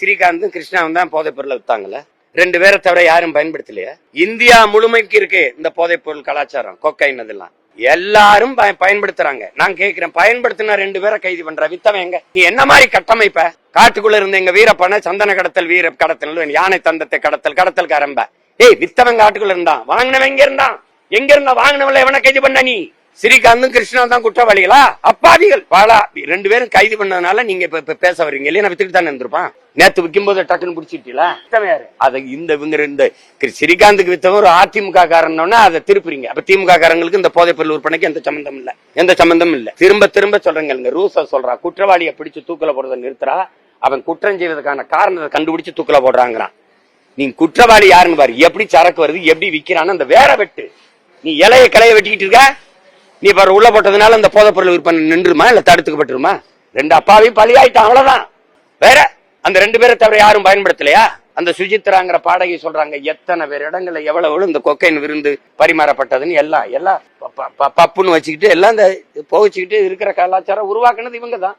ஸ்ரீகாந்தும் கிருஷ்ணாவும் தான் போதைப் பொருளை வித்தாங்கல்ல. 2 பேரை தவிர யாரும் பயன்படுத்தலையா? இந்தியா முழுமைக்கு இருக்கு இந்த போதைப் பொருள் கலாச்சாரம், கொக்கைன் அதெல்லாம் எல்லாரும் பயன்படுத்துறாங்க. நான் கேட்கிறேன், பயன்படுத்தினா 2 பேரை கைது பண்ற, வித்தவன் எங்க? நீ என்ன மாதிரி கட்டமைப்ப? காட்டுக்குள்ள இருந்த எங்க வீரப்பன சந்தன கடத்தல், வீர கடத்தல், யானை தந்தத்தை கடத்தல், கடத்தல் கரம்ப. வித்தவன் காட்டுக்குள்ள இருந்தான், வாங்கினவன் எங்க இருந்தா வாங்கினவன் எவனை கைது பண்ண? நீ ஸ்ரீகாந்தும் கிருஷ்ணா தான் குற்றவாளிகளா? அப்பாவிகள் பாலா 2 பேரும் கைது பண்ணதுனால நீங்க இப்ப பேச வர்றீங்க இல்லையா? நான் வித்துட்டு தானே இருந்திருப்பான். நேத்து விற்கும் போது டக்குன்னு பிடிச்சிட்டீங்களா? அதை இவங்க ஸ்ரீகாந்துக்கு வித்தவன் ஒரு அதிமுக காரன்னா அதை திருப்புறீங்க. அப்ப திமுக காரங்களுக்கு இந்த போதைப் பொருள் விற்பனைக்கு எந்த சம்பந்தம் இல்ல. திரும்ப திரும்ப சொல்றேங்க, ரூச சொல்றா, குற்றவாளியை பிடிச்சு தூக்கல போடுறதை நிறுத்துறா, அவன் குற்றம் செய்வதற்கான காரணத்தை கண்டுபிடிச்சு தூக்கல போடுறாங்கிறான். நீ குற்றவாளி யாருன்னு பாரு, எப்படி சரக்கு வருது, எப்படி விக்கிறான்னு அந்த வேற வெட்டு. நீ இலைய கிளைய வெட்டிக்கிட்டு இருக்க, நீ பாரு உள்ள போட்டதுனால அந்த போதைப் பொருள் விற்பனை நின்றுமா இல்ல தடுத்துக்கப்பட்டுருமா? 2 அப்பாவையும் பலியாயிட்டான், அவ்வளவுதான். வேற அந்த 2 பேரை தவிர யாரும் பயன்படுத்தலையா? அந்த சுஜித்ராங்கிற பாடகி சொல்றாங்க, எத்தனை பேர் இடங்கள்ல எவ்வளவு இந்த கொக்கைன் விருந்து பரிமாறப்பட்டதுன்னு எல்லாம் பப்புன்னு வச்சுக்கிட்டு எல்லாம் இந்த போச்சுக்கிட்டு இருக்கிற கலாச்சாரம் உருவாக்குனது இவங்க தான்.